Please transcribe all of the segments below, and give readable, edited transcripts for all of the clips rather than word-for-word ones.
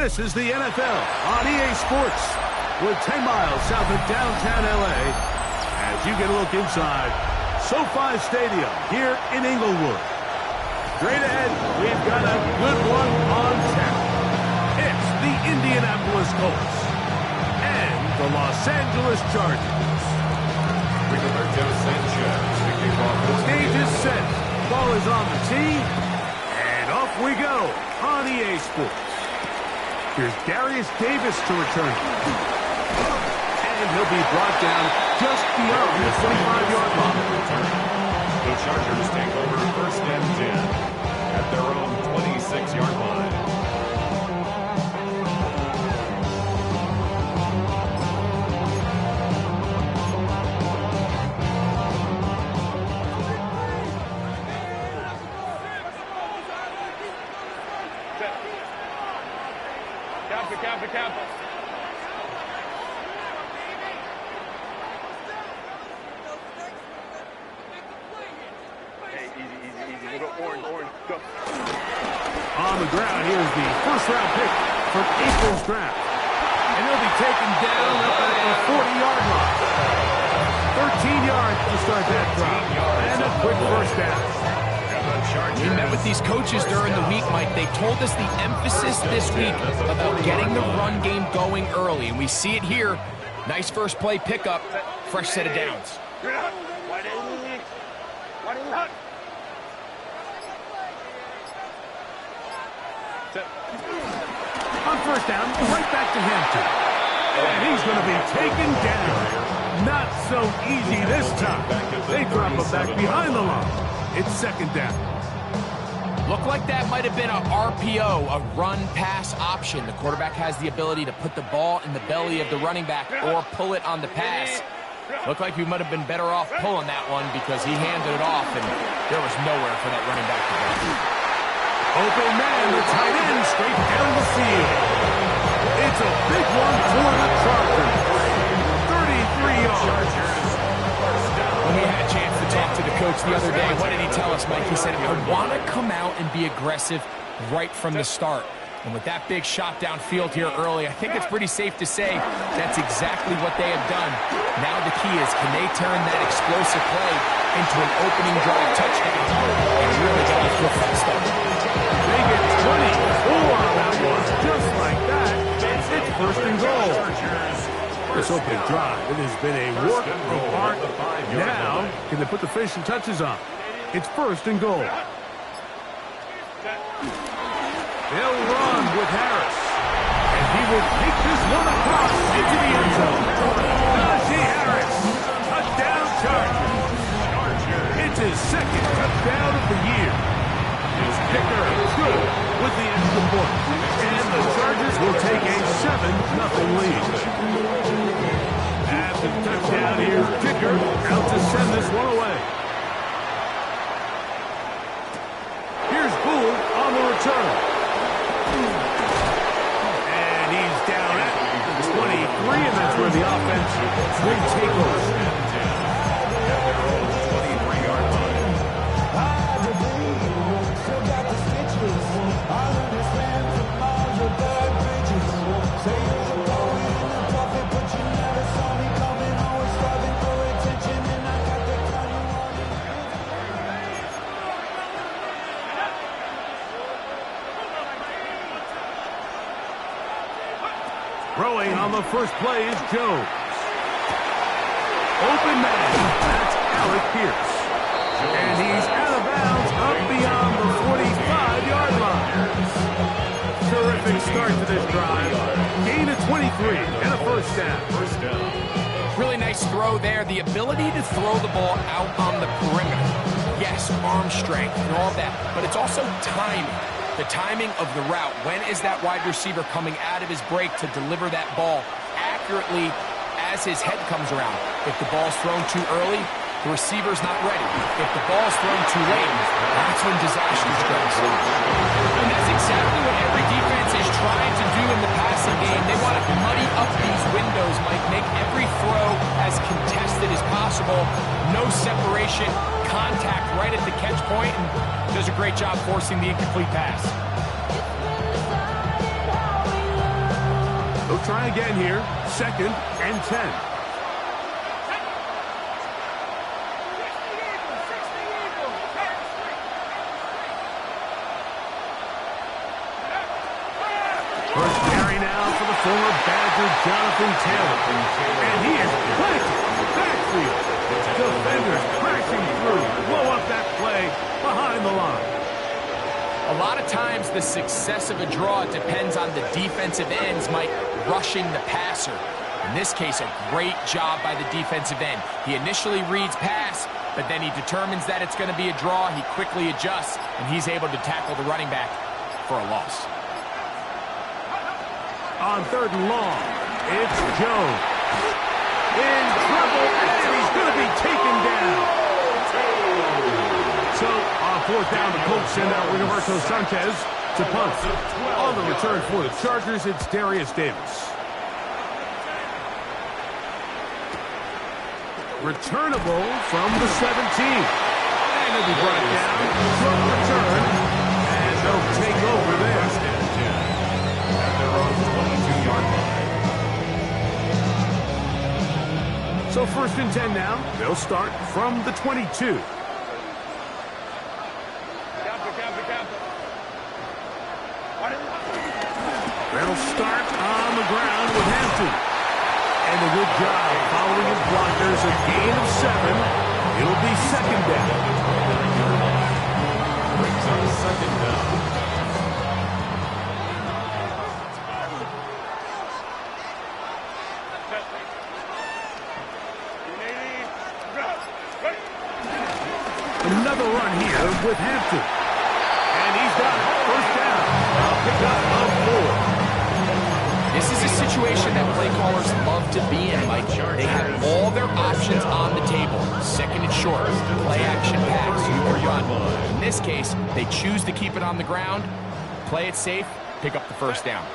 This is the NFL on EA Sports. We're 10 miles south of downtown LA as you get a look inside SoFi Stadium here in Inglewood. Straight ahead, we've got a good one on tap. It's the Indianapolis Colts and the Los Angeles Chargers. Stage is set. Ball is on the tee. And off we go on EA Sports. Here's Darius Davis to return. And he'll be brought down just beyond the 25-yard line. The Chargers take over first and 10 at their own 26-yard line. On the ground, here's the first-round pick from April's draft. And he'll be taken down up at the 40-yard line. 13 yards to start that drive. And a quick first down. We met with these coaches during the week, Mike. They told us the emphasis this week about getting the run game going early, and we see it here. Nice first play pickup, fresh set of downs. On first down, right back to Hampton. And he's going to be taken down. Not so easy this time. They drop him back behind the line. It's second down. Looked like that might have been a RPO, a run-pass option. The quarterback has the ability to put the ball in the belly of the running back or pull it on the pass. Looked like we might have been better off pulling that one because he handed it off, and there was nowhere for that running back to go. Open man, the tight end, straight down the field. It's a big one for the Chargers. 33 yards. When we had a chance to talk to the coach the other day, what did he tell us, Mike? He said, I want to come out and be aggressive right from the start. And with that big shot downfield here early, I think it's pretty safe to say that's exactly what they have done. Now the key is, can they turn that explosive play into an opening drive touchdown and really get off to a fast start? They get 24 on that one. Just like that, it's first and goal. This opening drive, it has been a work of art. Now, can they put the finishing touches on? It's first and goal. They'll run with Harris. And he will take this one across into the end zone. Najee Harris, touchdown Chargers. It's his second touchdown of the year. His kicker is good with the extra point. And the Chargers will take a 7-0 lead. After the touchdown here, kicker out to send this one away. Here's Boole on the return. And he's down at 23, and that's where the offense will take over. Throwing on the first play is Jones. Open man. That's Alec Pierce. And he's out of bounds up beyond the 45-yard line. Terrific start to this drive. Gain of 23 and a first down. Really nice throw there. The ability to throw the ball out on the perimeter. Yes, arm strength and all that, but it's also timing. The timing of the route. When is that wide receiver coming out of his break to deliver that ball accurately as his head comes around? If the ball's thrown too early, the receiver's not ready. If the ball's thrown too late, that's when disaster strikes. And that's exactly what every defense is trying to do in the passing game. They want to muddy up these windows, Mike, make every throw as contested as possible. No separation, contact right at the catch point, and does a great job forcing the incomplete pass. try again here. 2nd and 10. First carry now for the former Badger Jonathan Taylor. And he is planted backfield. Defenders crashing through. Blow up that play behind the line. A lot of times the success of a draw depends on the defensive ends, Mike, rushing the passer. In this case, a great job by the defensive end. He initially reads pass, but then he determines that it's going to be a draw. He quickly adjusts, and he's able to tackle the running back for a loss. On 3rd and long, it's Jones. In trouble, and he's going to be taken down. So, on 4th down, the Colts send out Roberto Sanchez to punt. On the return for the Chargers, it's Darius Davis. Returnable from the 17. And it'll be brought down. Short return. And they'll take over there. At their own 22-yard line. So 1st and 10 now. They'll start from the 22. They'll start on the ground with Hampton. And a good job following his blockers. A gain of 7. It'll be 2nd down. Brings up 2nd down. Another run here with Hampton. And he's got it. 1st down. They'll pick up a 4. This is a situation that play callers love to be in, Mike. They have all their options on the table. 2nd and short, play action pass, you or run. In this case, they choose to keep it on the ground, play it safe, pick up the 1st down.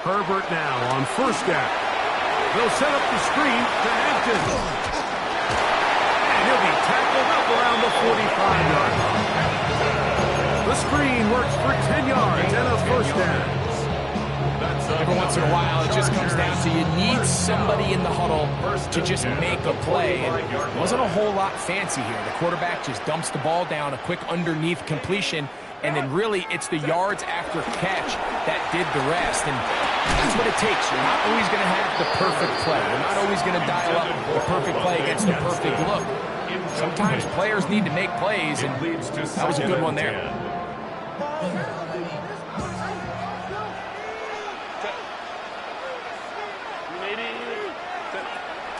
Herbert now on 1st down. They'll set up the screen to Hampton. And he'll be tackled up around the 45-yard line. The screen works for 10 yards and a 1st down. Every once in a while, it just comes down to you need somebody in the huddle to just make a play. And it wasn't a whole lot fancy here. The quarterback just dumps the ball down, a quick underneath completion, and then really it's the yards after catch that did the rest. And that's what it takes. You're not always going to have the perfect play. You're not always going to dial up the perfect play against the perfect look. Sometimes players need to make plays, and that was a good one there.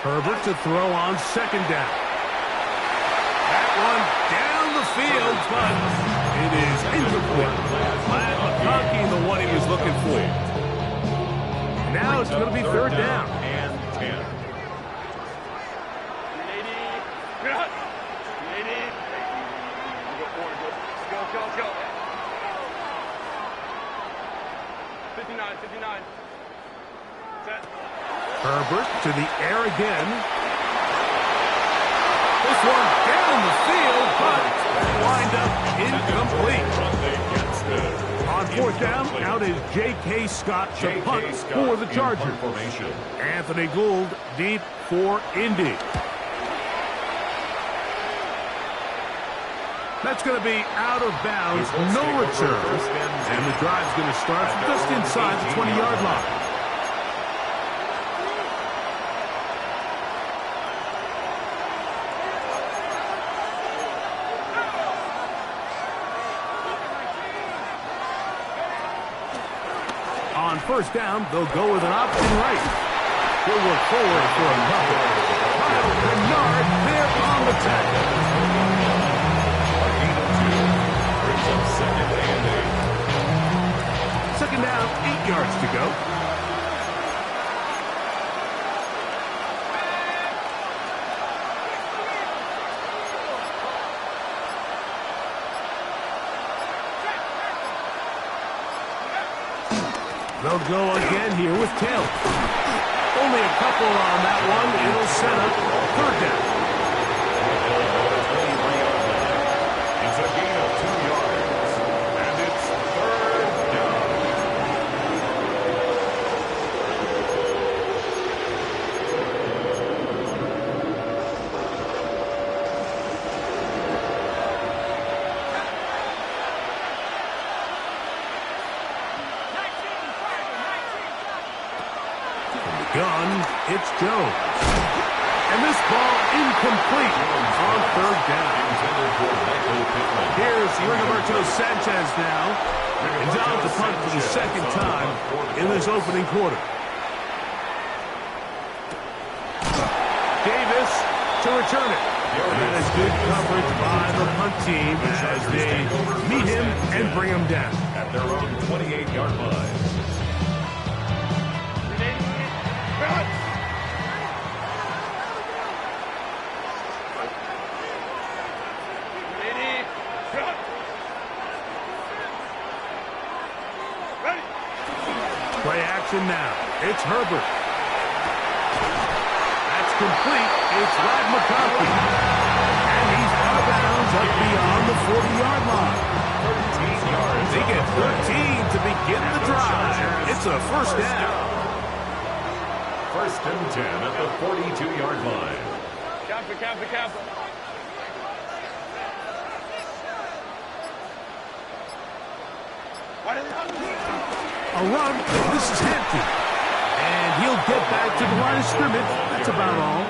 Herbert to throw on 2nd down. That one down the field, but it is incomplete. Matt McConkey, the one he was looking for. Now it's going to be 3rd down. And 10. Herbert to the air again. This one down the field, but wind up incomplete. On 4th down, out is J.K. Scott to punt for the Chargers. Anthony Gould deep for Indy. That's going to be out of bounds, no return. And the drive's going to start just inside the 20-yard line. On 1st down, they'll go with an option right. He'll look forward for a couple. Kyle Bernard there on the tackle. Second down, 8 yards to go. They'll go again here with Taylor. Only a couple on that one. It'll set up 3rd down. It's a gain of 2 yards. And gun, it's Jones. And this ball incomplete on third down. Here's Rigoberto Sanchez now. And down to punt for the second time in this opening quarter. Davis to return it. That is good coverage by the punt team as they meet him and bring him down. At their own 28-yard line. Play action now. It's Herbert. That's complete. It's Ladd McConkey. And he's out of bounds up beyond the 40-yard line. 13 yards. They get 13 to begin the drive. It's a first down. First and 10 at the 42-yard line. Cap. A run. This is Hampton. And he'll get back to the line of scrimmage. That's about all.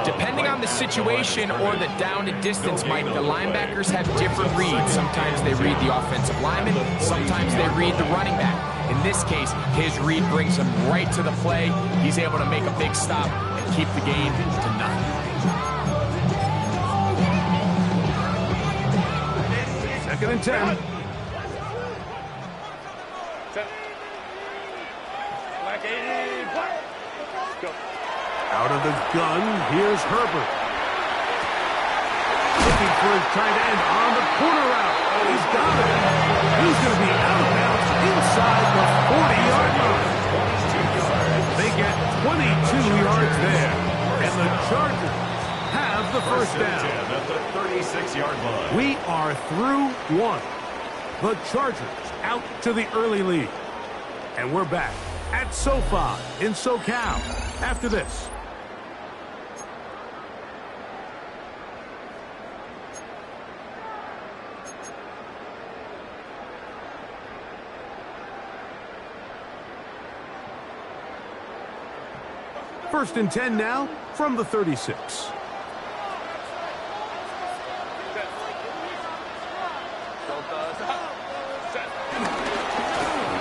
Depending on the situation or the down and distance, Mike, the linebackers have different reads. Sometimes they read the offensive lineman. Sometimes they read the running back. In this case, his read brings him right to the play. He's able to make a big stop and keep the game to nothing. Second and 10. Out of the gun, here's Herbert. Looking for his tight end on the corner route. He's got it. He's going to be out of bounds inside the 40-yard line. They get 22 yards there. And the Chargers have the first down. At the 36-yard line. We are through one. The Chargers out to the early lead. And we're back at SoFi in SoCal after this. First and 10 now from the 36.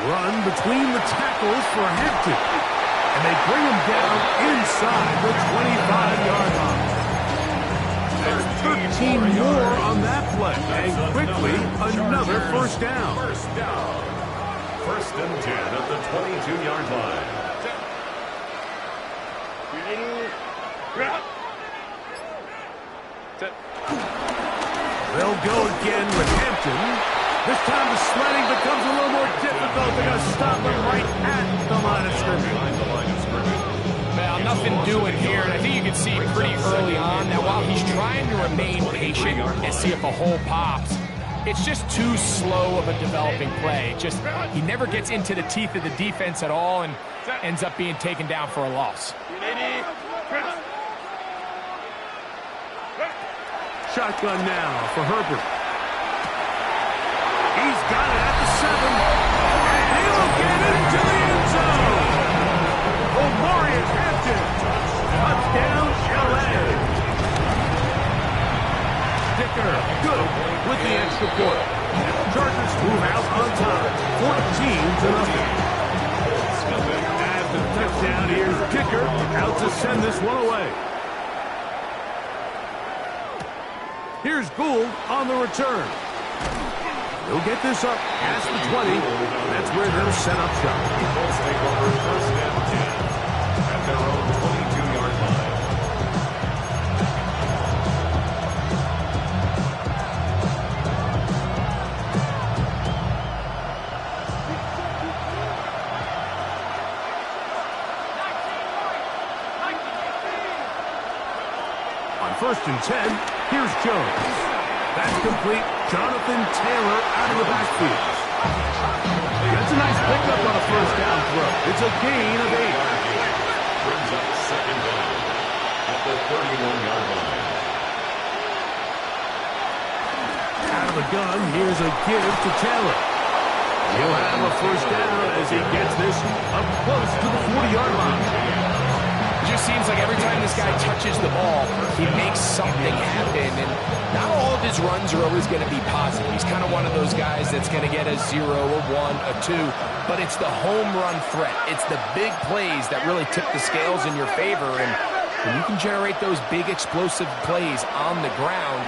Run between the tackles for Hampton. And they bring him down inside the 25-yard line. There's 13 more on that play. And quickly, another first down. First and 10 at the 22-yard line. They'll go again with Hampton. This time the sledding becomes a little more difficult. They're going to stop him right at the line of scrimmage. Well, nothing doing here, and I think you can see pretty early on that while he's trying to remain patient and see if a hole pops, it's just too slow of a developing play. He never gets into the teeth of the defense at all and ends up being taken down for a loss. Shotgun now for Herbert. He's got it at the 7. And he'll get into the end zone. Omarion Hampton. Touchdown, LA. Dicker, good with the extra point. Chargers move out on top. 14-0. At the touchdown, here's Dicker out to send this one away. Here's Gould on the return. He'll get this up past the 20. That's where they'll set up shop. Colts take over first and 10 at their own 22-yard line. On first and 10, here's Jones. That's complete. Jonathan Taylor out of the backfield. That's a nice pickup on a first down throw. It's a gain of 8. Brings up second down at the 31-yard line. Out of the gun, here's a give to Taylor. He'll have a first down as he gets this up close to the 40-yard line. It just seems like every time this guy touches the ball, he makes something happen. And not all of his runs are always going to be positive. He's kind of one of those guys that's going to get a 0, a 1, a 2. But it's the home run threat. It's the big plays that really tip the scales in your favor. And when you can generate those big explosive plays on the ground,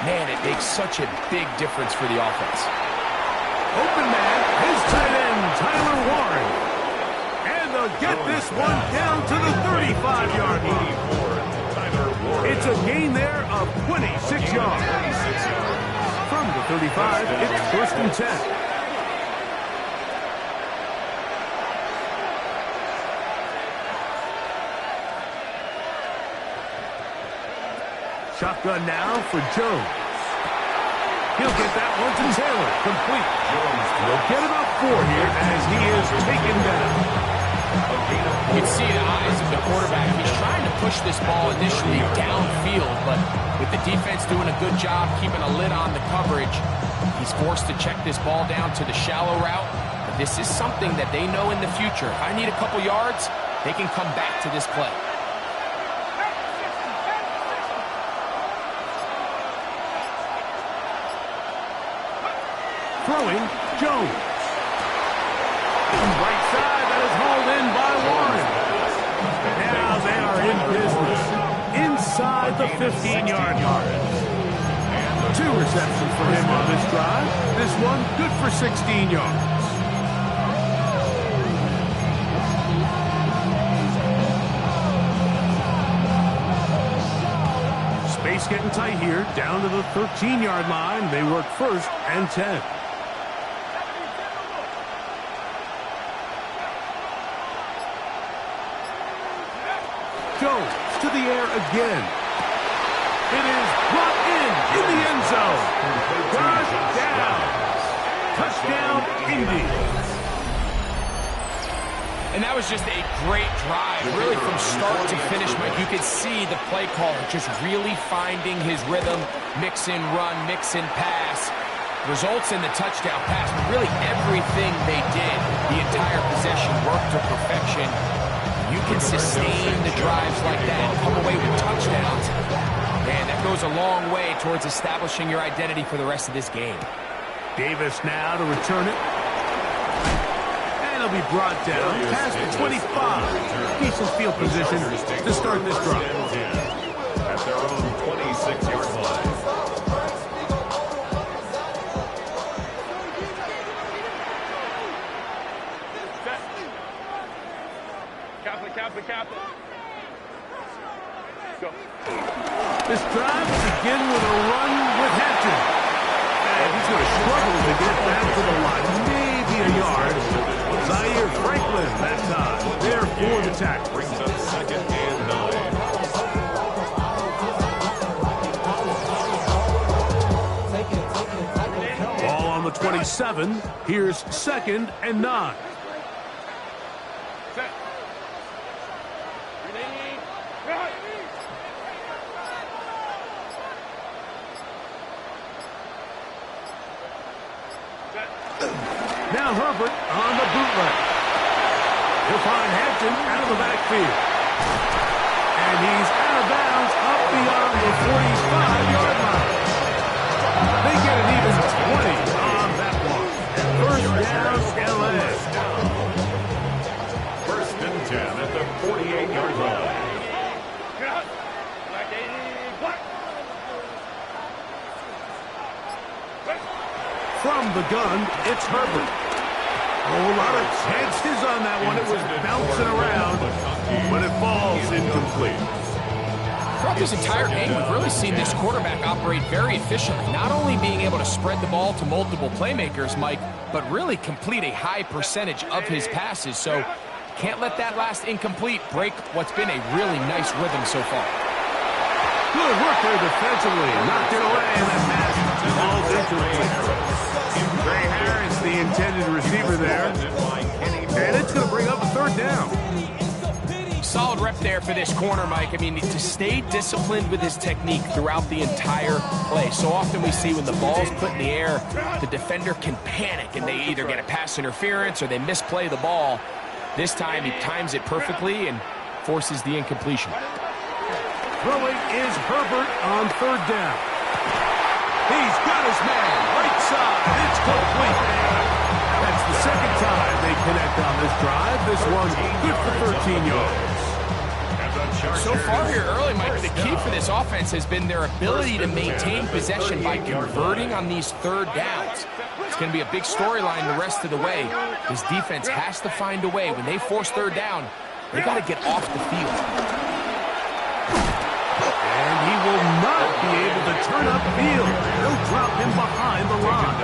man, it makes such a big difference for the offense. Open man, his tight end, Tyler Warren. And they'll get this one down to the 35-yard line. It's a gain there of 26 yards. From the 35, it's first and 10. Shotgun now for Jones. He'll get that one to Taylor. Complete. He'll get about 4 here as he is taken down. You can see the eyes of the quarterback. He's trying to push this ball initially downfield, but with the defense doing a good job keeping a lid on the coverage, he's forced to check this ball down to the shallow route. But this is something that they know in the future. If I need a couple yards, they can come back to this play. Throwing, Jones. Right side, that is hauled in by Warren. Now they are in business. Inside the 15-yard line. 2 receptions for him on this drive. This one good for 16 yards. Space getting tight here. Down to the 13-yard line. They work first and 10. Jones to the air again. It is brought in the end zone. First down. Touchdown, Indy. And that was just a great drive, really from start to finish, Mike. You could see the play caller just really finding his rhythm, mix and run, mix and pass. Results in the touchdown pass. Really everything they did, the entire possession worked to perfection. You can sustain the drives like that and come away with touchdowns. Man, that goes a long way towards establishing your identity for the rest of this game. Davis now to return it. And he'll be brought down past the 25. Decent field position to start this drive. At their own 26-yard line. Captain. Go. This drive will begin with a run with Hampton. And he's going to struggle to get back to the line. Maybe a yard. Zaire Franklin that time. There for the tackle. Brings up second and 9. Ball on the 27. Here's second and 9. Now Herbert on the bootleg. He'll find Hampton out of the backfield. And he's out of bounds up beyond the 45-yard line. They get an even 20 on that one. First down, L.A. First and 10 at the 48-yard line. From the gun, it's Herbert. A whole lot of chances on that one. It was bouncing around, but it falls incomplete. Throughout this entire game, we've really seen this quarterback operate very efficiently, not only being able to spread the ball to multiple playmakers, Mike, but really complete a high percentage of his passes. So can't let that last incomplete break what's been a really nice rhythm so far. Good work there defensively. Knocked it away, and that pass falls incomplete. Trey Harris, the intended receiver there. And it's going to bring up a third down. solid rep there for this corner, Mike. I mean, to stay disciplined with his technique throughout the entire play. So often we see when the ball's put in the air, the defender can panic, and they either get a pass interference or they misplay the ball. This time, he times it perfectly and forces the incompletion. Throwing is Herbert on third down. He's got his man, right side. It's complete. That's the second time they connect on this drive. This one's good for 13 yards. So far here early, Mike, the key for this offense has been their ability to maintain possession by converting on these third downs. It's going to be a big storyline the rest of the way. This defense has to find a way. When they force third down, they got to get off the field. And he will not be able to turn upfield. They'll drop him behind the line.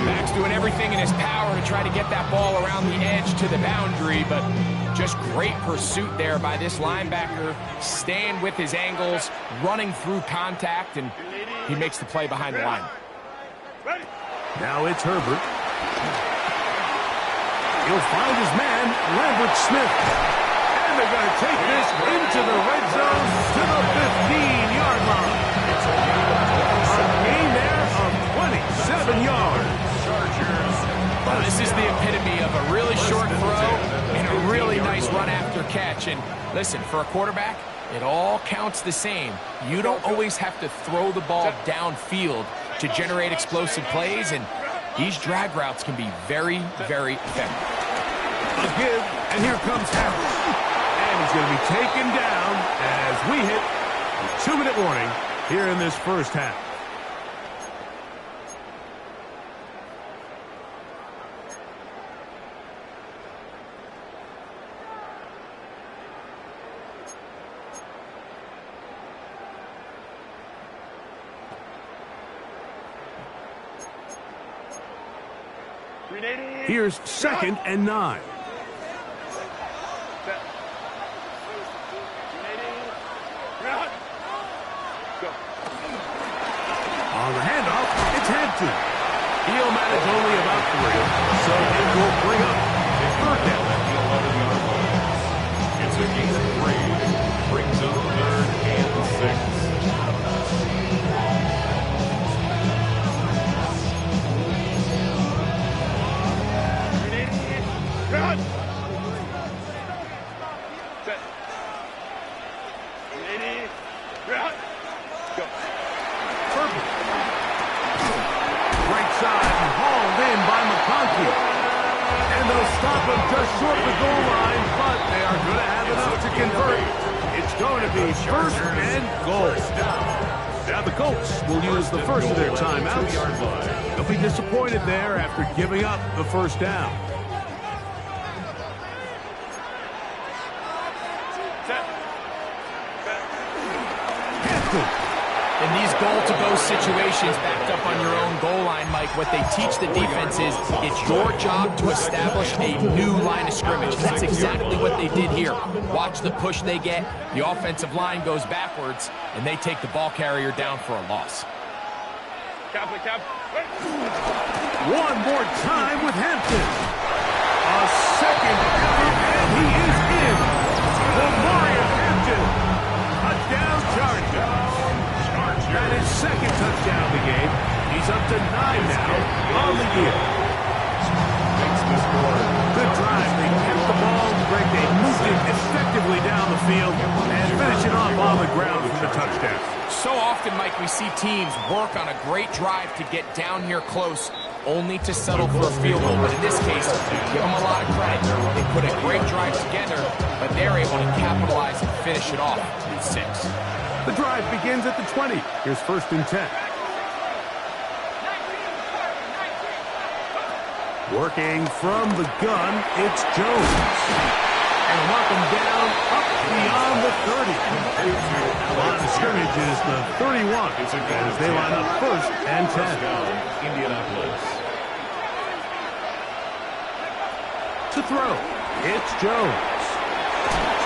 Max doing everything in his power to try to get that ball around the edge to the boundary, but just great pursuit there by this linebacker, staying with his angles, running through contact, and he makes the play behind the line. Now it's Herbert. He'll find his man, Lambert Smith. And they're going to take this into the red zone to the 15-yard line. A gain there of 27 yards. Well, this is the epitome of a really short throw and a really nice run after catch. And listen, for a quarterback, it all counts the same. You don't always have to throw the ball downfield to generate explosive plays, and these drag routes can be very, very effective. A give, and here comes Harris. And he's going to be taken down as we hit the 2-minute warning here in this first half. Here's 2nd and 9. On the handoff, it's Hampton. He'll manage only about 3, so it will bring up third down. It's a gain of 3. Brings up 3rd and 6. Stop him just short of the goal line, but they are going to have enough to convert. It's going to be 1st and goal. Now the Colts will use the first of their timeouts. They'll be disappointed there after giving up the first down. Hampton. In these goal-to-go situations backed up on your own goal line, Mike, what they teach the defense is it's your job to establish a new line of scrimmage. That's exactly what they did here. Watch the push they get. The offensive line goes backwards, and they take the ball carrier down for a loss. One more time with Hampton. A second effort, and he is in. Lamarian Hampton. Touchdown Chargers. And his 2nd touchdown of the game. He's up to 9 now on the year. Good drive. They kept the ball. Greg, they moved it effectively down the field and finish it off on the ground for the touchdown. So often, Mike, we see teams work on a great drive to get down here close, only to settle for a field goal. But in this case, give them a lot of credit. They put a great drive together, but they're able to capitalize and finish it off with 6. The drive begins at the 20. Here's 1st and 10. Working from the gun, it's Jones. And mark him down up beyond the 30. Line of scrimmage is the 31 as they line up 1st and 10. Indianapolis. To throw, it's Jones.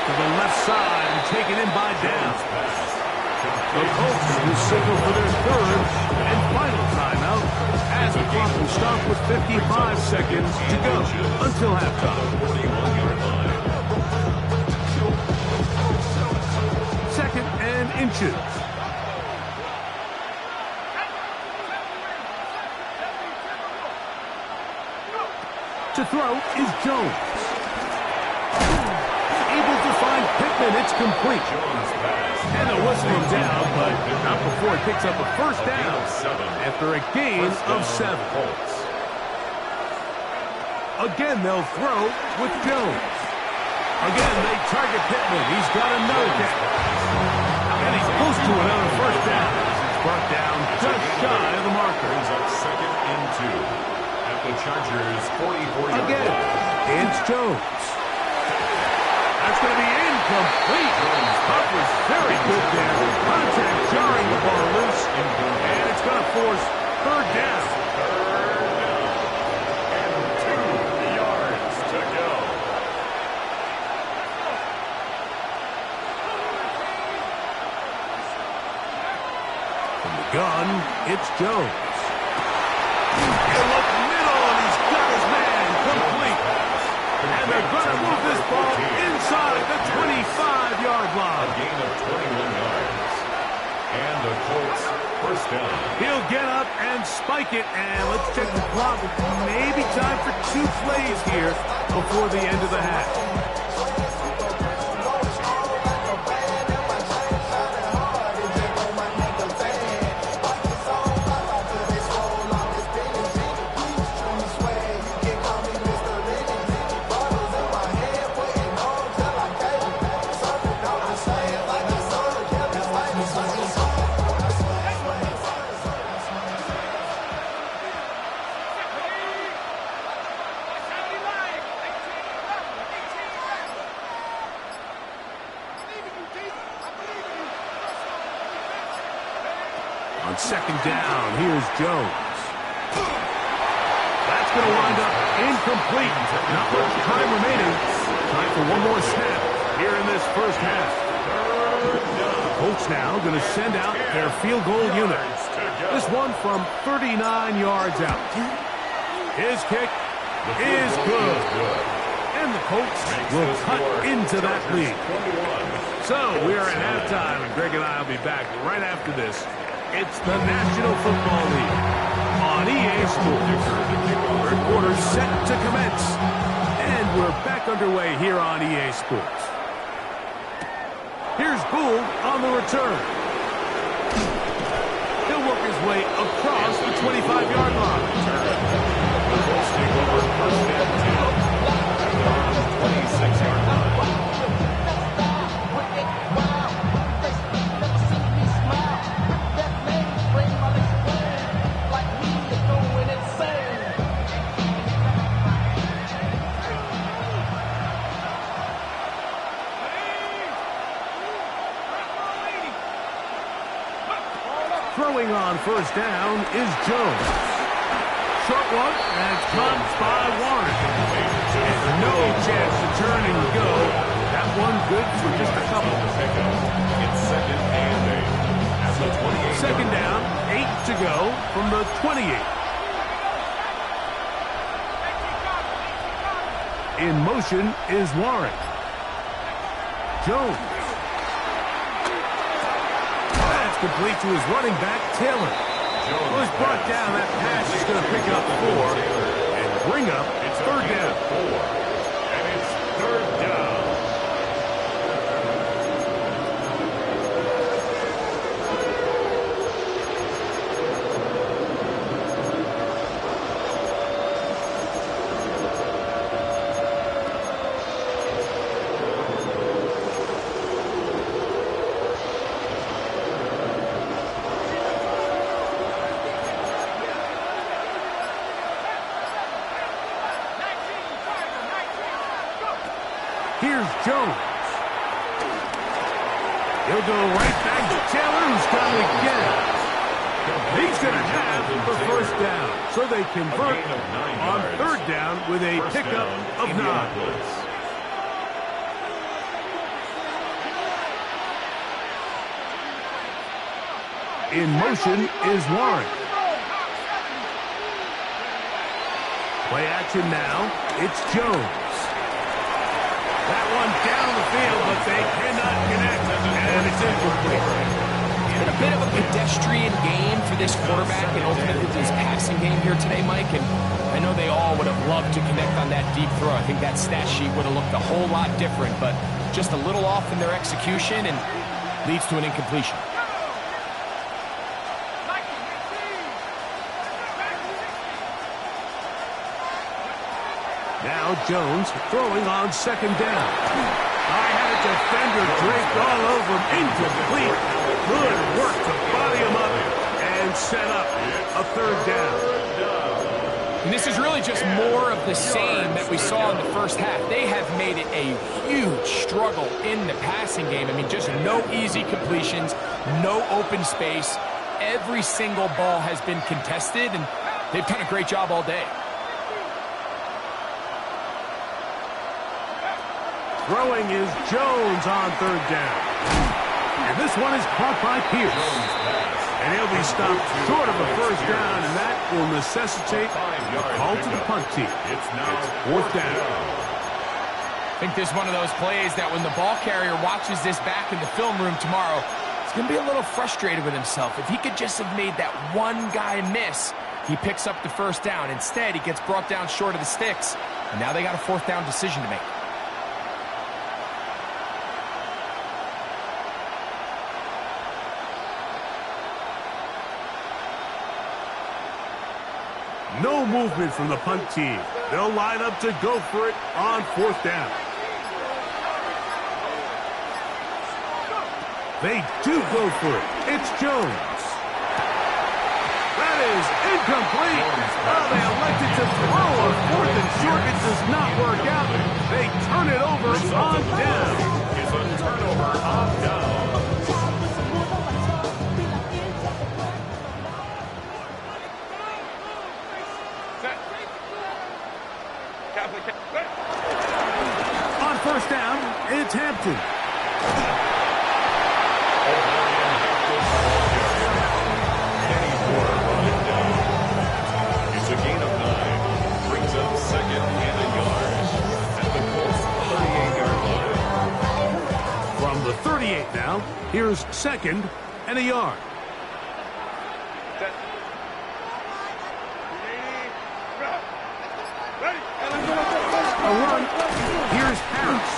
To the left side and taken in by down. The Colts will signal for their 3rd and final timeout as the clock will stop with 55 seconds to go until halftime. inches. To throw is Jones. Able to find Pittman. It's complete. And they'll whistle him down, but not before he picks up a first down after a gain of 7. Again, they'll throw with Jones. Again, they target Pittman. He's got another down. And he's close to another first down. He's brought down just shy of the marker. Brings up 2nd and 2 at the Chargers' 44-yard line. Again, it's Jones. That's going to be incomplete. Hunt was very good there. Contact jarring the ball loose. And it's going to force 3rd down. And 2 yards to go. From the gun, it's Jones. He'll look middle, and he's got his man complete. And they're going to move this ball inside the 25-yard A line. gain of 21 yards. And the Colts first down. He'll get up and spike it, and let's check the clock. Maybe time for 2 plays here before the end of the half. On 2nd down, here's Jones. That's going to wind up incomplete. Not much time remaining. Time for one more snap here in this first half. The Colts now going to send out their field goal unit. This one from 39 yards out. His kick is good. And the Colts will cut into that lead. So we are at halftime, and Greg and I will be back right after this. It's the National Football League on EA Sports. 3rd quarter set to commence. And we're back underway here on EA Sports. Here's Gould on the return. He'll work his way across the 25-yard line. The Colts take over 1st and 10 at their own 26-yard line. Throwing on 1st down is Jones. Short one, and it's caught by Warren. And no chance to turn and go. That one good for just a couple. It's 2nd and 8 at the 28. 2nd down, 8 to go from the 28. In motion is Warren. Jones. Complete to his running back, Taylor. Well, he's brought down. That pass is going to pick up 4 and bring up 3rd down. And it's 3rd down. Here's Jones. He'll go right back to Taylor, who's got it again. He's going to have the 1st down. So they convert on 3rd down with a pickup of 9. In motion is Warren. Play action now. It's Jones. That one down the field, but they cannot connect, and it's incomplete. It's been a bit of a pedestrian game for this quarterback and ultimately his passing game here today, Mike, and I know they all would have loved to connect on that deep throw. I think that stat sheet would have looked a whole lot different, but just a little off in their execution and leads to an incompletion. Now Jones throwing on second down. I had a defender draped all over him. Incomplete. Good work to body him up and set up a third down. And this is really just more of the same that we saw in the first half. They have made it a huge struggle in the passing game. I mean, just no easy completions, no open space. Every single ball has been contested, and they've done a great job all day. Throwing is Jones on third down. And this one is caught by Pierce. And he'll be stopped short of a first down, and that will necessitate a call to the punt team. It's fourth down. I think this is one of those plays that when the ball carrier watches this back in the film room tomorrow, he's going to be a little frustrated with himself. If he could just have made that one guy miss, he picks up the first down. Instead, he gets brought down short of the sticks, and now they got a fourth down decision to make. No movement from the punt team. They'll line up to go for it on fourth down. They do go for it. It's Jones. That is incomplete. Oh, they elected to throw on fourth and short. It does not work out. They turn it over on down. It's a turnover on down. On first down, it's Hampton. It's a gain of 9. Brings up second and a yard. At the Colts 38-yard line. From the 38 now, here's second and a yard. A run. Here's Harris.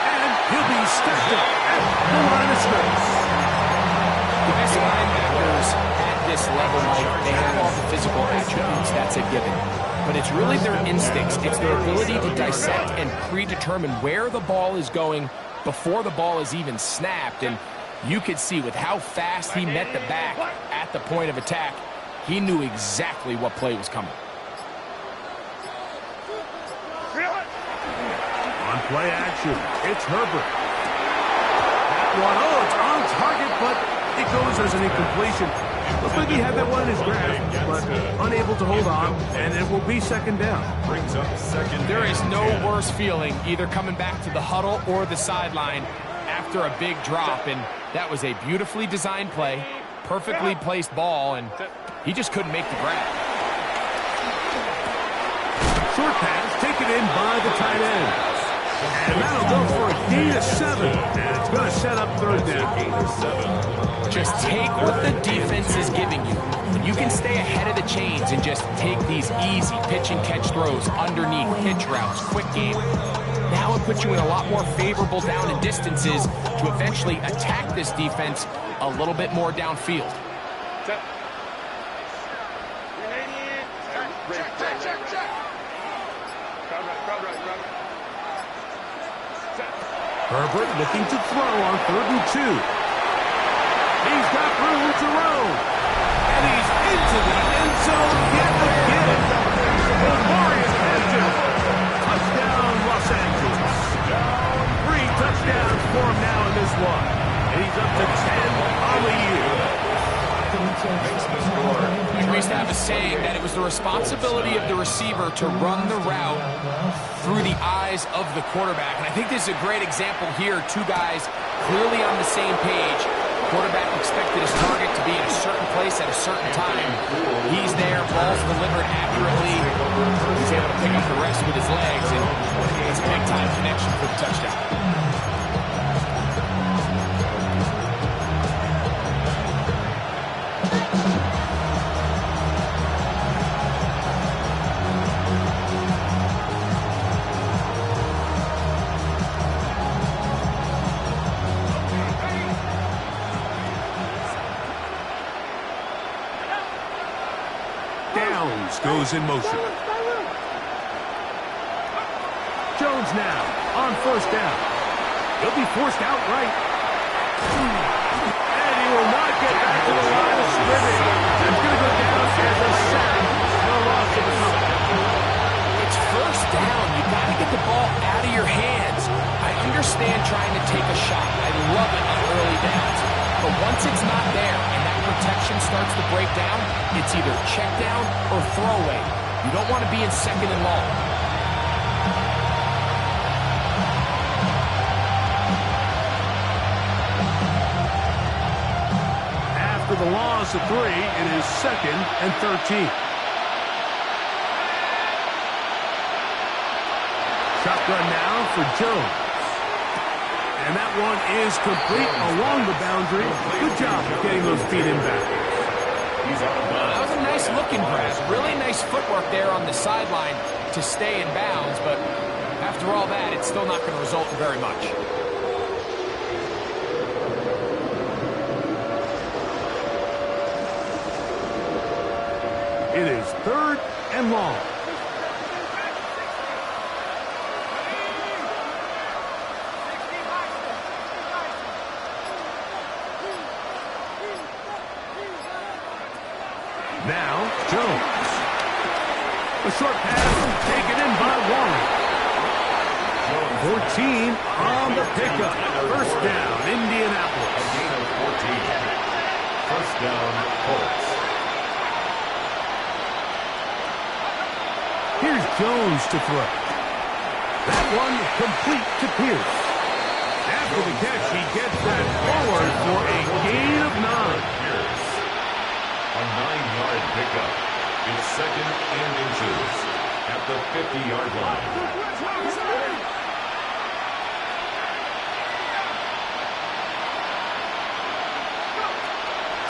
And he'll be stepped up at the line of scrimmage. The best linebackers at this level, Mike, they have all the physical attributes. That's a given. But it's really their instincts. It's their ability to dissect and predetermine where the ball is going before the ball is even snapped. And you could see with how fast he met the back at the point of attack, he knew exactly what play was coming. On play action, it's Herbert. That one, oh, it's on target, but it goes as an incompletion. Looks like he had that one in his grasp, but unable to hold on, and it will be second down. Brings up second. There is no worse feeling either coming back to the huddle or the sideline after a big drop, and that was a beautifully designed play, perfectly placed ball, and he just couldn't make the grab. Short pass taken in by the tight end. And that'll go for a gain of 7. And it's going to set up third down. Gain of 7. Just take what the defense is giving you. When you can stay ahead of the chains and just take these easy pitch and catch throws underneath, pitch routes, quick game. Now it puts you in a lot more favorable down and distances to eventually attack this defense a little bit more downfield. Herbert looking to throw on 3rd and 2. He's got room to roam. And he's into the end zone yet again. Maurice Hampton. Touchdown, Los Angeles. 3 touchdowns for him now in this one. And he's up to 10 on the year. We used to have a saying that it was the responsibility of the receiver to run the route through the eyes of the quarterback. And I think this is a great example here. 2 guys clearly on the same page. Quarterback expected his target to be in a certain place at a certain time. He's there, ball's delivered accurately. He's able to pick up the rest with his legs. And It's a big-time connection for the touchdown. Goes in motion. Jones now on first down. He'll be forced outright. And he will not get back to the line of scrimmage. That's going to go down as a sack. No loss of the company. It's first down. You got to get the ball out of your hands. I understand trying to take a shot. I love it on early downs. But once it's not there and that protection starts to break down, it's either check down or throwaway. You don't want to be in second and long. After the loss of 3, it is 2nd and 13. Shotgun now for Jones. And that one is complete along the boundary. Good job of getting those feet in back. That was a nice looking grab. Really nice footwork there on the sideline to stay in bounds. But after all that, it's still not going to result in very much. It is 3rd and long. Now, Jones. A short pass taken in by Warren. 14 on the pickup. First down, Indianapolis. A gain of 14. First down, Colts. Here's Jones to throw. That one complete to Pierce. After the catch, he gets that forward for a gain of 9. A 9-yard pickup. It's 2nd and inches at the 50-yard line.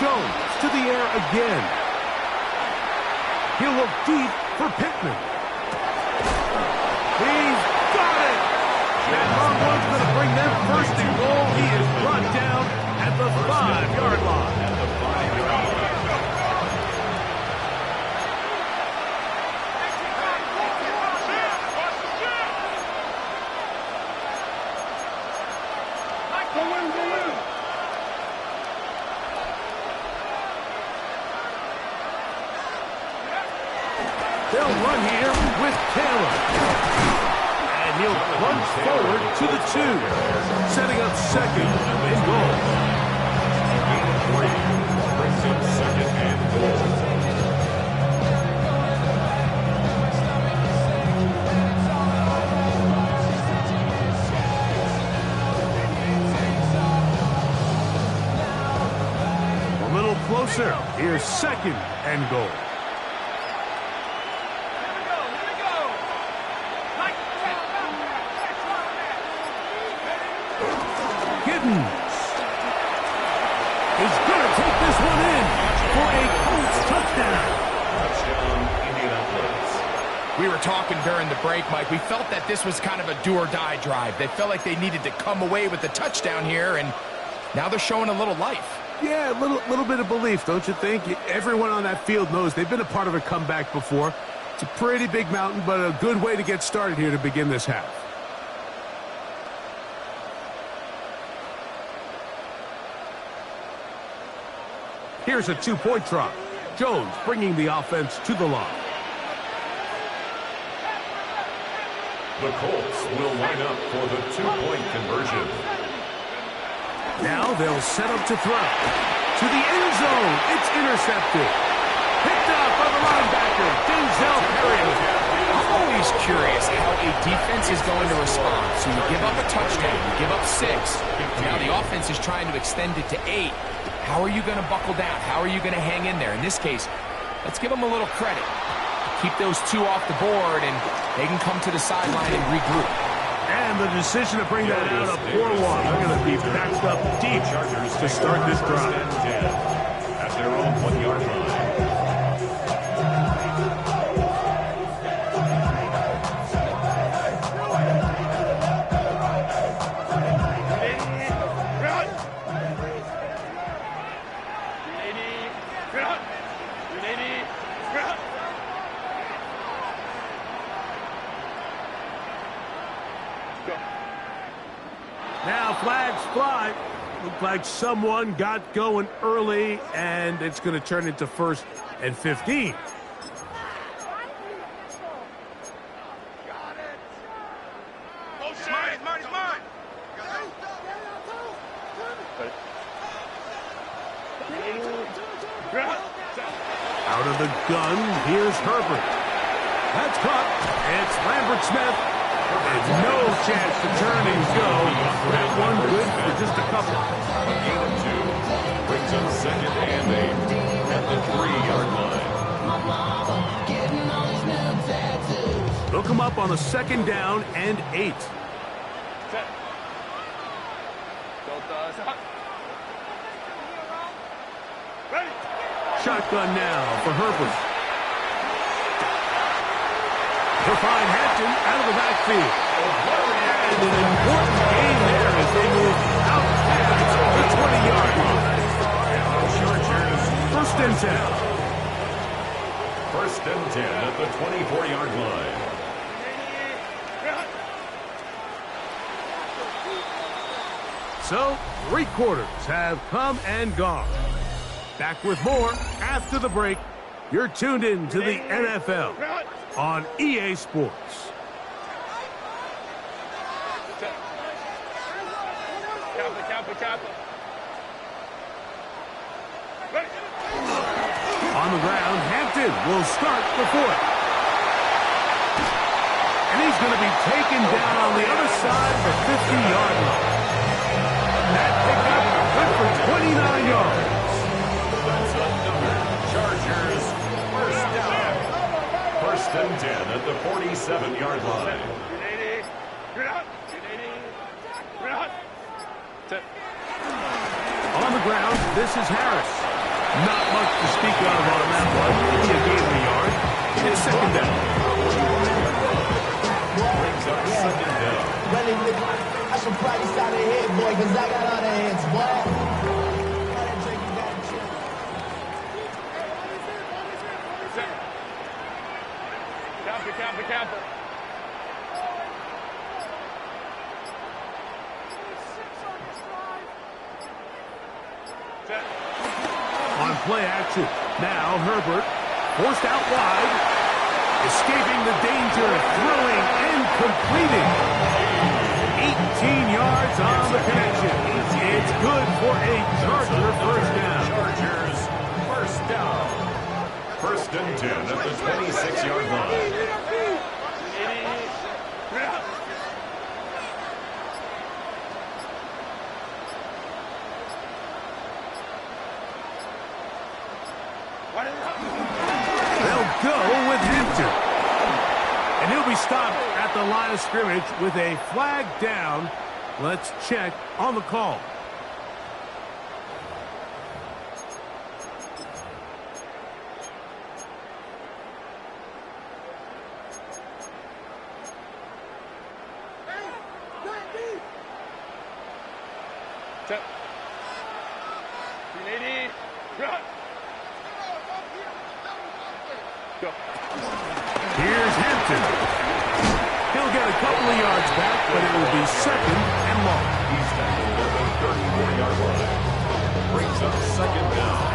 Jones to the air again. He'll look deep for Pittman. He's got it! That long one's going to bring them first and goal. He is brought down at the 5-yard line. They'll run here with Taylor. And he'll plunge forward to the 2. Setting up 2nd and goal. Gain of 3 brings him 2nd and goal. A little closer. Here's 2nd and goal. He's going to take this one in for a Colts touchdown. Touchdown, Indianapolis. We were talking during the break, Mike. We felt that this was kind of a do-or-die drive. They felt like they needed to come away with the touchdown here, and now they're showing a little life. Yeah, a little bit of belief, don't you think? Everyone on that field knows they've been a part of a comeback before. It's a pretty big mountain, but a good way to get started here to begin this half. Here's a 2-point try. Jones bringing the offense to the line. The Colts will line up for the 2-point conversion. Now they'll set up to throw. To the end zone. It's intercepted. Picked up by the linebacker, Denzel Perry. I'm always curious how a defense is going to respond. So you give up a touchdown, you give up 6. Now the offense is trying to extend it to 8. How are you going to buckle down? How are you going to hang in there? In this case, let's give them a little credit. Keep those two off the board, and they can come to the sideline and regroup. And the decision to bring that out of 4-1. They're going to be backed up deep to start this drive. At their own 1-yard line. Now flags fly. Looked like someone got going early, and it's going to turn into 1st and 15. Out of the gun, here's Herbert. That's caught. It's Lambert Smith. And no chance to turn and go. That one good for just a couple. Gain of 2. Brings up 2nd and 8 at the 3-yard line. Look him up on a 2nd down and 8. Shotgun now for Herbert. He'll find Hampton out of the backfield. And an important gain there as they move out past the 20-yard line. Chargers. 1st and 10. 1st and 10 at the 24-yard line. So, 3 quarters have come and gone. Back with more after the break. You're tuned in to the NFL on EA Sports. On the ground, Hampton will start the 4th. And he's going to be taken down on the other side of the 50-yard line. That pickup good for 29 yards. That's another Chargers 1st down. 1st and 10 at the 47-yard line. On the ground, this is Harris. Not much to speak of on that one. He gained a yard. It's 2nd down. Brings up 2nd down. I should practice out of here, boy, because I got all the hands, boy. Camper. On play action. Now Herbert forced out wide. Escaping the danger, throwing and completing. 18 yards on the connection. It's good for a Charger 1st down. Chargers 1st down. 1st and 10 at the 26-yard line. They'll go with Hampton. And he'll be stopped at the line of scrimmage with a flag down. Let's check on the call. Here's Hampton. He'll get a couple of yards back, but it will be 2nd and long. He's tackled at the 34-yard line. Brings up 2nd down.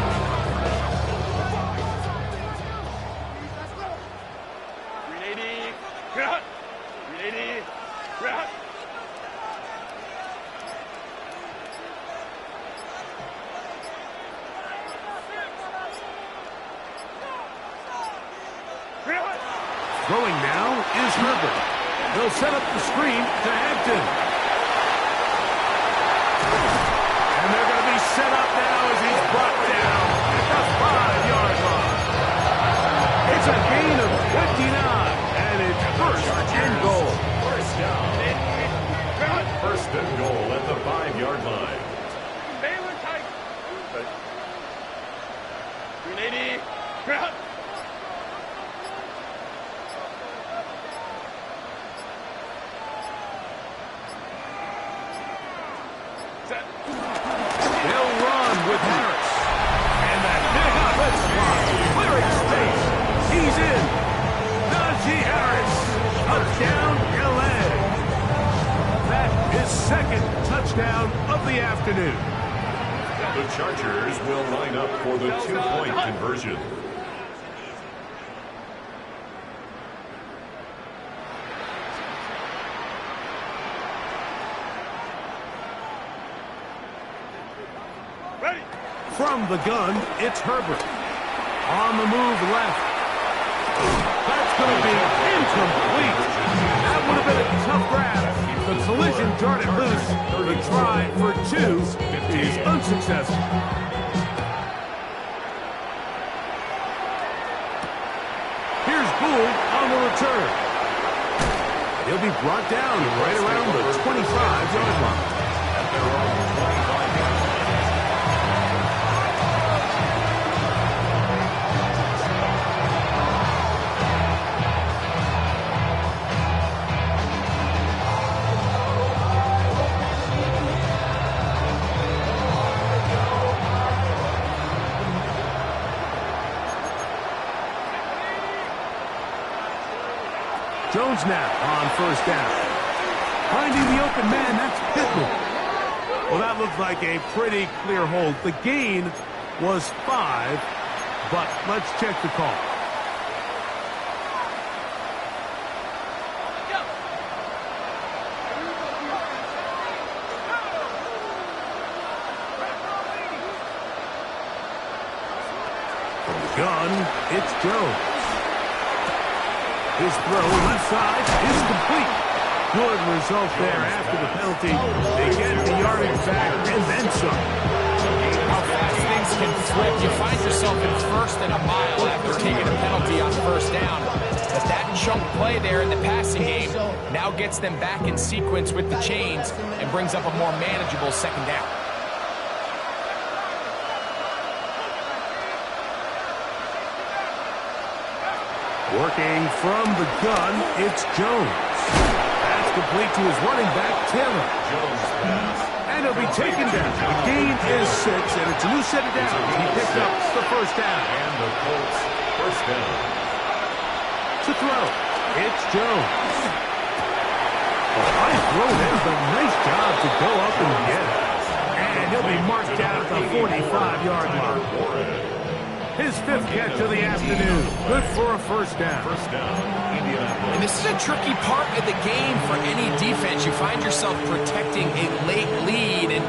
Throwing now is Herbert. They'll set up the screen to Hampton. And they're going to be set up now as he's brought down at the 5-yard line. It's a gain of First and goal. First down. First and goal at the 5-yard line. Baylor tight. 380. Ground. Set. They'll run with Harris. And that big offensive line clearing space. He's in. Najee Harris. Touchdown, LA. That is second touchdown of the afternoon. The Chargers will line up for the 2-point conversion. Ready. From the gun, it's Herbert. On the move left. That's going to be incomplete. That would have been a tough grab. The collision darted loose. The try for 2 is unsuccessful. Here's Gould on the return. He'll be brought down right around the 25-yard line. At their own 25-yard line. Jones now on first down. Finding the open man, that's Pittman. Well, that looked like a pretty clear hold. The gain was 5, but let's check the call. From the gun, it's Jones. His throw left side is complete. Good result there after the penalty. They get the yardage back and then some. How fast things can flip. You find yourself in first and a mile after taking a penalty on first down. But that chunk play there in the passing game now gets them back in sequence with the chains and brings up a more manageable second down. Working from the gun, it's Jones. That's complete to his running back, Taylor. Jones pass. And he'll be taken down. The gain is 6, and it's a new set of downs. He picked up the first down. And the Colts first down. To throw, it's Jones. Nice throw there, but nice job to go up and get it. And he'll be marked down at the 45-yard line. His 5th catch of the afternoon. Good for a first down. First down, Indianapolis. And this is a tricky part of the game for any defense. You find yourself protecting a late lead, and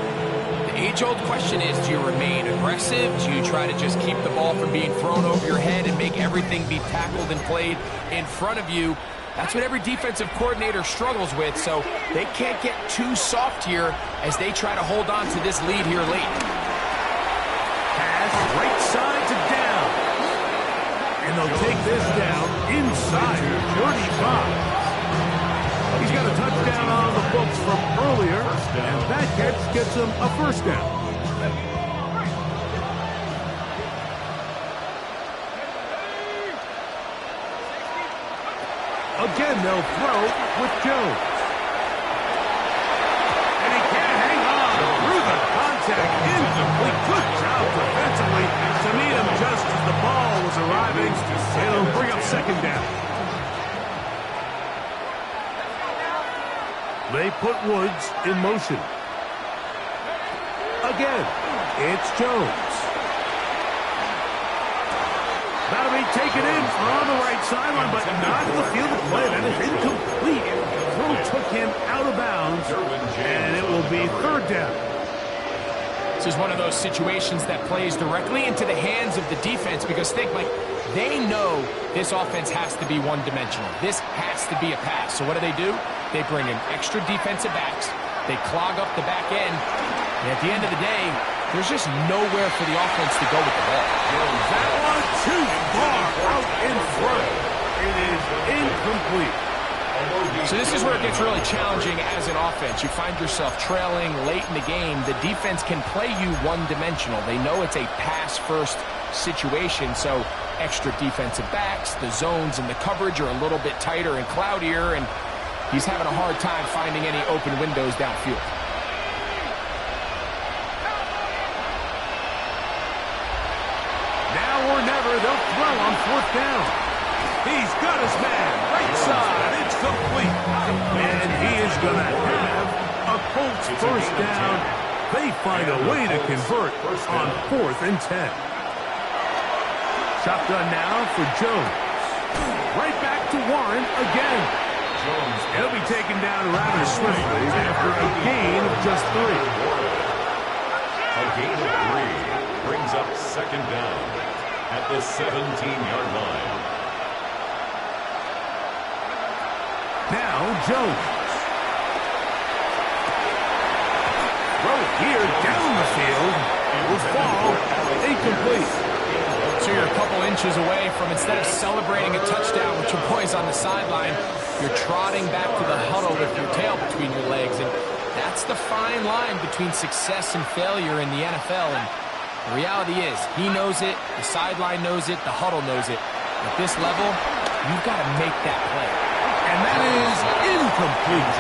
the age-old question is, do you remain aggressive? Do you try to just keep the ball from being thrown over your head and make everything be tackled and played in front of you? That's what every defensive coordinator struggles with, so they can't get too soft here as they try to hold on to this lead here late. Pass right side to down. And they'll take this down inside 35. He's got a touchdown on the books from earlier, and that catch gets him a first down. Again, they'll throw with Jones. And he can't hang on through the contact. Incomplete. Good job defensively to meet him just as the ball was arriving. It'll bring up second down. They put Woods in motion. Again, it's Jones. That'll be taken in on the right sideline, but not the field of play. That is incomplete. Throw took him out of bounds, and it will be third down. This is one of those situations that plays directly into the hands of the defense because they know this offense has to be one-dimensional. This has to be a pass. So what do? They bring in extra defensive backs. They clog up the back end. And at the end of the day, there's just nowhere for the offense to go with the ball. That one too far out in front. It is incomplete. So this is where it gets really challenging as an offense. You find yourself trailing late in the game. The defense can play you one-dimensional. They know it's a pass-first situation, so extra defensive backs, the zones and the coverage are a little bit tighter and cloudier, and he's having a hard time finding any open windows downfield. Now or never, they'll throw on 4th down. He's got his man. Right side. It's complete. And he is going to have a Colts first down. They find a way to convert on 4th and 10. Shotgun now for Jones. Right back to Warren again. He'll be taken down rather swiftly after a gain of just 3. A gain of 3 brings up 2nd down at the 17-yard line. Now Jones. Throw here down the field. It will fall incomplete. So you're a couple inches away from, instead of celebrating a touchdown with your boys on the sideline, you're trotting back to the huddle with your tail between your legs. And that's the fine line between success and failure in the NFL. And the reality is, he knows it, the sideline knows it, the huddle knows it. At this level, you've got to make that play. And that is incomplete.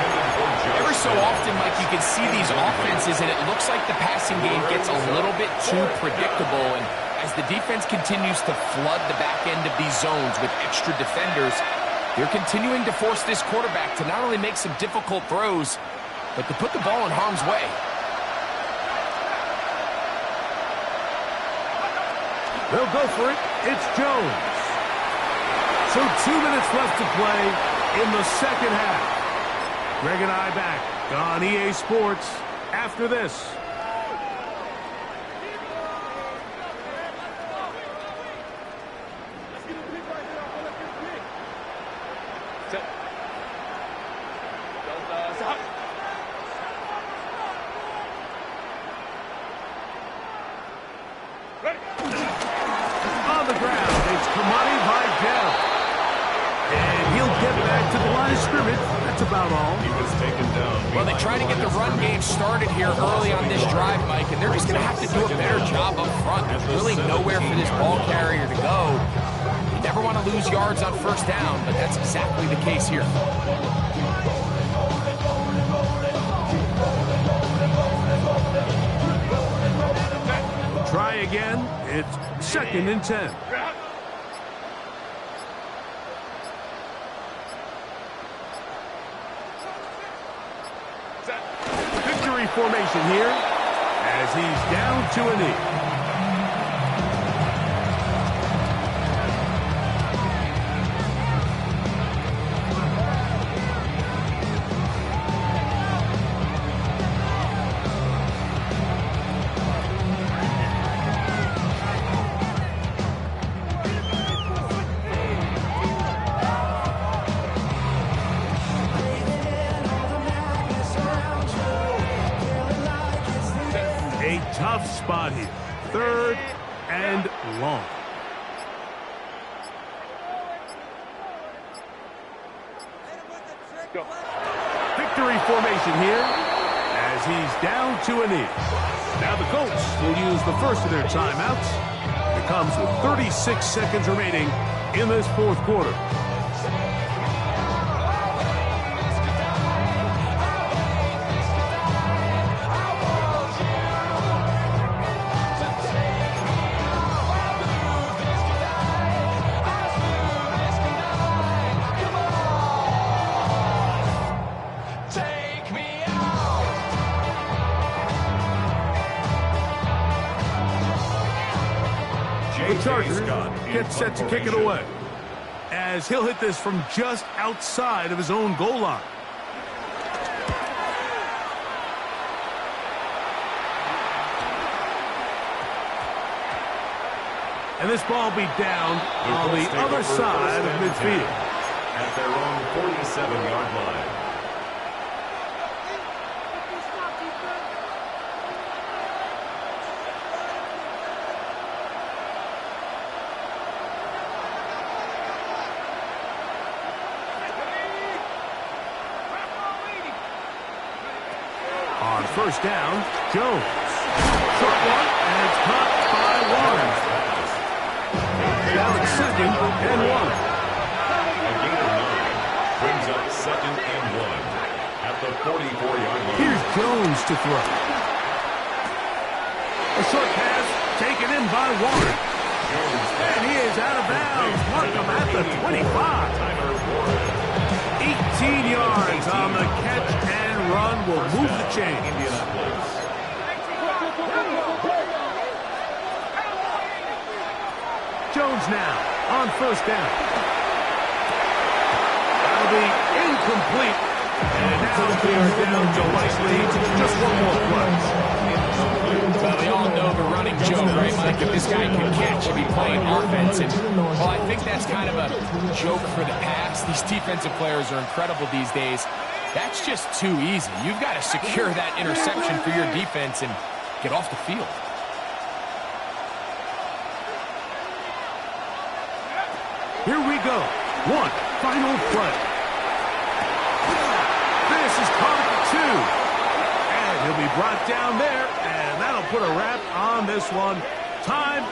Every so often, Mike, you can see these offenses, and it looks like the passing game gets a little bit too predictable. And as the defense continues to flood the back end of these zones with extra defenders, they're continuing to force this quarterback to not only make some difficult throws, but to put the ball in harm's way. They'll go for it. It's Jones. So 2 minutes left to play in the second half. Greg and I back on EA Sports after this. On the ground, it's Kamani Vidal. And he'll get back to the line of scrimmage. That's about all. He was taken down. Well, they try to get the run game started here early on this drive, Mike, and they're just going to have to do a better job up front. There's really nowhere for this ball carrier to go. You never want to lose yards on 1st down, but that's exactly the case here. Try again. It's 2nd and 10. Victory formation here as he's down to a knee. A tough spot here. 3rd and long. Victory formation here as he's down to a knee. Now the Colts will use the first of their timeouts. It comes with 36 seconds remaining in this 4th quarter. The Chargers get set to kick it away as he'll hit this from just outside of his own goal line. And this ball be down on the other side of midfield. At their own 47-yard line. first down. Jones. Short one, and it's caught by Warren. Now it's second and 1. A gain of 9 brings up second and 1 at the 44-yard line. Here's Jones to throw. A short pass taken in by Warren. And he is out of bounds. Mark him at the 25. 18 yards on the catch and run will move the chain. Jones now on first down. That'll be incomplete. And now we are down to likely just one more play. Well, we all know the running joke, right, Mike? If this guy can catch, he'll be playing offense. And, well, I think that's kind of a joke for the past. These defensive players are incredible these days. That's just too easy. You've got to secure that interception for your defense and get off the field. Here we go. One final play. This is caught at 2. And he'll be brought down there, and that'll put a wrap on this one. Time